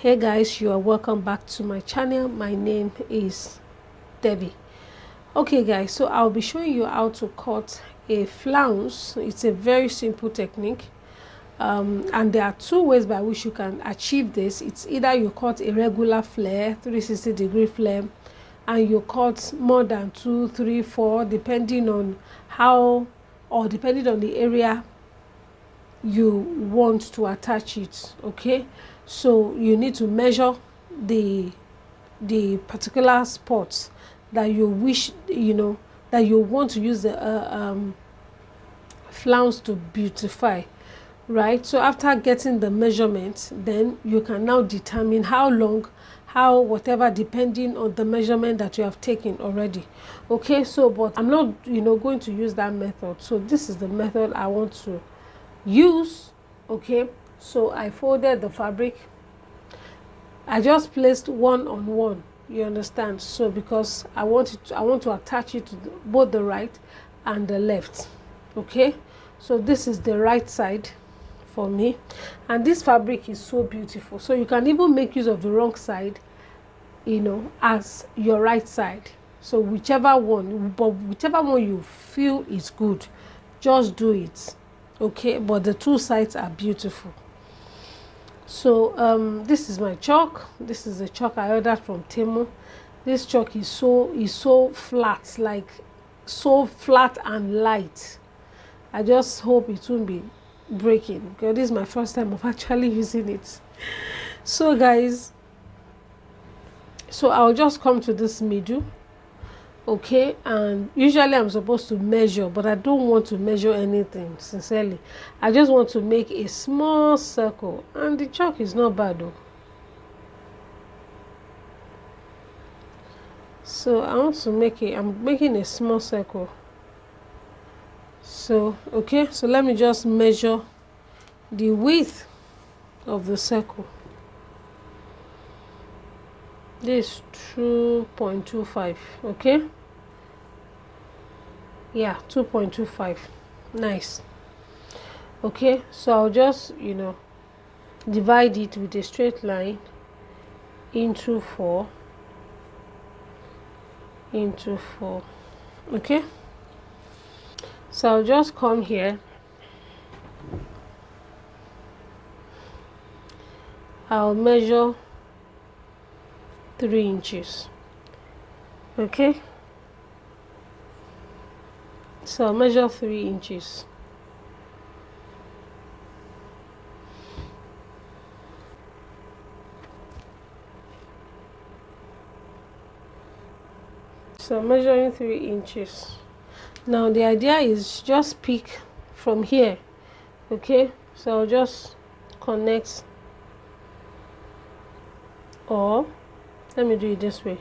Hey guys, you are welcome back to my channel. My name is Debbie. Okay guys, so I'll be showing you how to cut a flounce. It's a very simple technique, and there are two ways by which you can achieve this. It's either you cut a regular flare, 360-degree flare, and you cut more than 2, 3, 4, depending on depending on the area you want to attach it. Okay, so you need to measure the particular spots that you wish, that you want to use the flounce to beautify, right? So after getting the measurements, then you can now determine how long, whatever, depending on the measurement that you have taken already. Okay, so but I'm not going to use that method. So this is the method I want to use. Okay, so I folded the fabric. I just placed one on one, you understand? So because I want to attach it to both the right and the left. Okay, so this is the right side for me, and this fabric is so beautiful. So you can even make use of the wrong side, as your right side. So whichever one you feel is good, just do it. Okay, but the two sides are beautiful. So this is my chalk. This is the chalk I ordered from Temu. This chalk is so flat, like so flat and light. I just hope it won't be breaking, because this is my first time of actually using it. So guys, so I'll just come to this middle. Okay, and usually I'm supposed to measure, but I don't want to measure anything, sincerely. I just want to make a small circle, and the chalk is not bad though. So I want to I'm making a small circle. So okay, so let me just measure the width of the circle. This 2.25. okay, yeah, 2.25. nice. Okay, so I'll just divide it with a straight line into 4 into 4. Okay, so I'll just come here. I'll measure 3 inches. Okay, so I'll measure 3 inches. So I'm measuring 3 inches. Now the idea is just pick from here. Okay, so I'll just connect, or let me do it this way.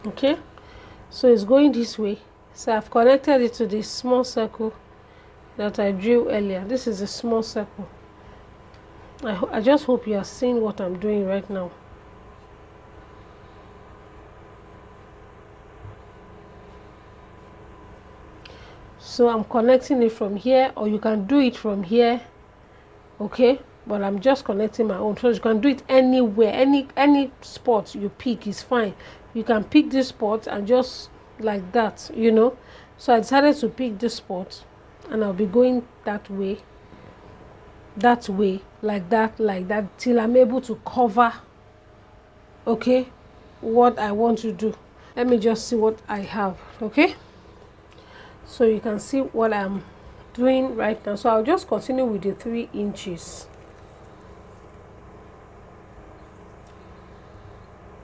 Okay, so it's going this way. So I've connected it to this small circle that I drew earlier. This is a small circle. I just hope you are seeing what I'm doing right now. So I'm connecting it from here, or you can do it from here. Okay, but I'm just connecting my own. So you can do it anywhere, any spot you pick is fine. You can pick this spot and just like that, So I decided to pick this spot, and I'll be going that way, like that, till I'm able to cover, okay, what I want to do. Let me just see what I have. Okay, so you can see what I'm doing right now. So I'll just continue with the 3 inches,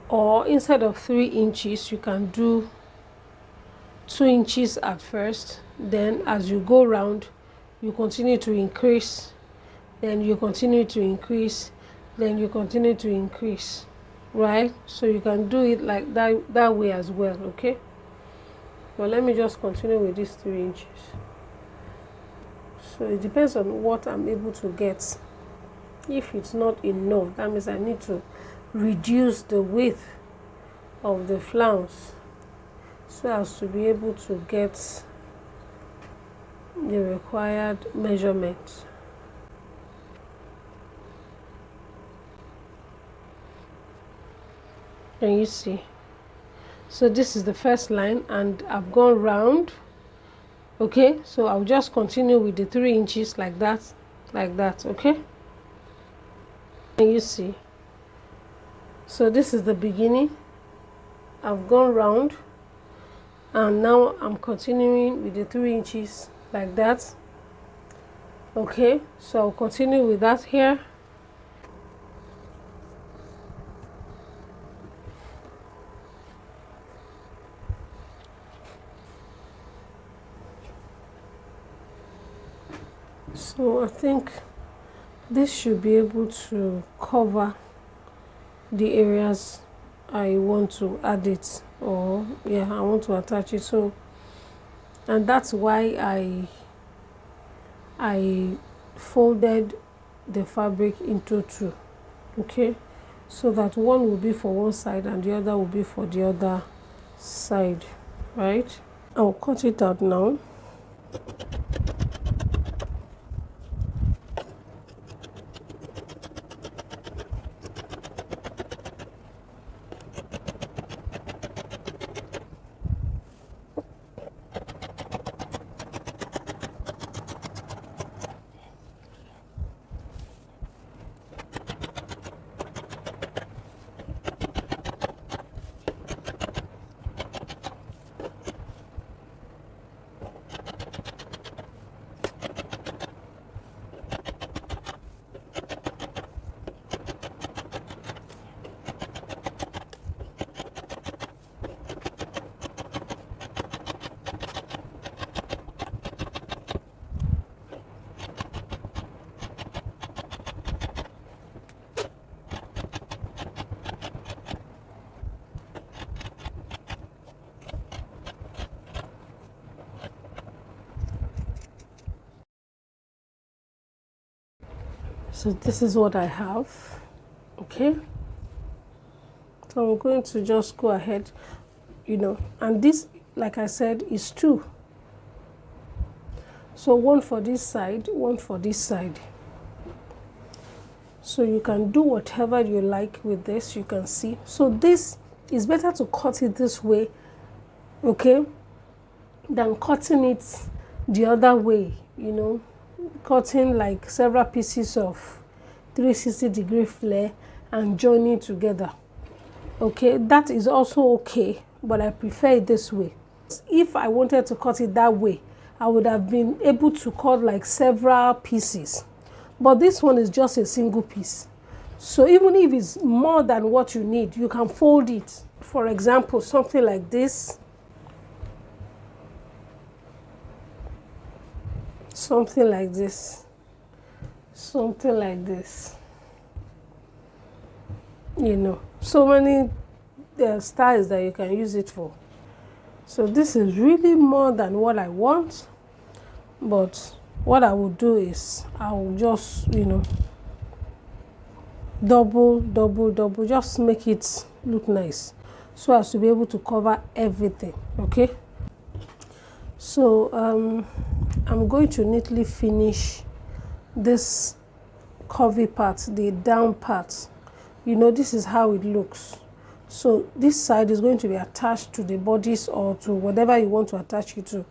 or instead of 3 inches you can do 2 inches at first. Then as you go round, you continue to increase, then you continue to increase, then you continue to increase, right? So you can do it like that way as well. Okay, but let me just continue with these 3 inches. So it depends on what I'm able to get. If it's not enough, that means I need to reduce the width of the flounce so as to be able to get the required measurement. Can you see? So this is the first line and I've gone round. Okay, so I'll just continue with the 3 inches like that, okay? Can you see? So this is the beginning. I've gone round and now I'm continuing with the 3 inches like that. Okay, so I'll continue with that here. So I think this should be able to cover the areas I want to add it, or yeah, I want to attach it. So, and that's why I folded the fabric into 2, okay, so that one will be for one side and the other will be for the other side, right? I'll cut it out now. So this is what I have, okay? So I'm going to just go ahead, and this, like I said, is 2. So one for this side, one for this side. So you can do whatever you like with this, you can see. So this is better to cut it this way, okay, than cutting it the other way, cutting like several pieces of 360-degree flare and joining together. Okay, that is also okay, but I prefer it this way. If I wanted to cut it that way, I would have been able to cut like several pieces, but this one is just a single piece. So even if it's more than what you need, you can fold it. For example, something like this, something like this, something like this, so many styles that you can use it for. So this is really more than what I want, but what I will do is I will just double, just make it look nice so as to be able to cover everything. Okay, so I'm going to neatly finish this curvy part, the down part. This is how it looks. So this side is going to be attached to the bodice or to whatever you want to attach it to,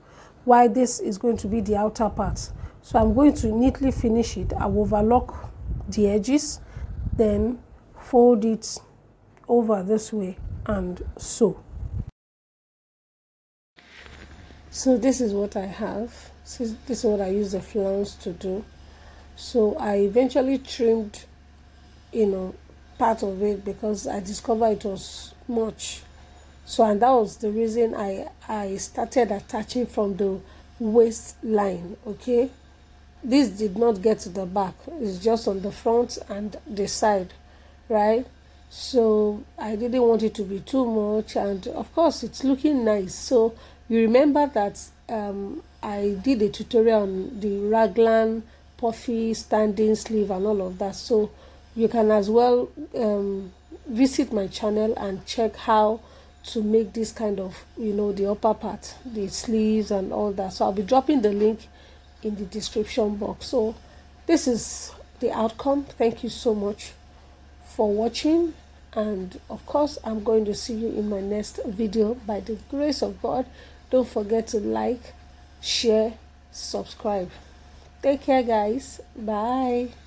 while this is going to be the outer part. So I'm going to neatly finish it. I will overlock the edges, then fold it over this way and sew. So this is what I have. This is what I use the flounce to do. So I eventually trimmed, part of it because I discovered it was much. So, and that was the reason I started attaching from the waistline. Okay, this did not get to the back, it's just on the front and the side, right? So I didn't want it to be too much, and of course it's looking nice. So you remember that I did a tutorial on the raglan puffy standing sleeve and all of that, so you can as well visit my channel and check how to make this kind of, the upper part, the sleeves and all that. So I'll be dropping the link in the description box. So this is the outcome. Thank you so much for watching, and of course I'm going to see you in my next video by the grace of God. Don't forget to like, share, subscribe. Take care guys. Bye.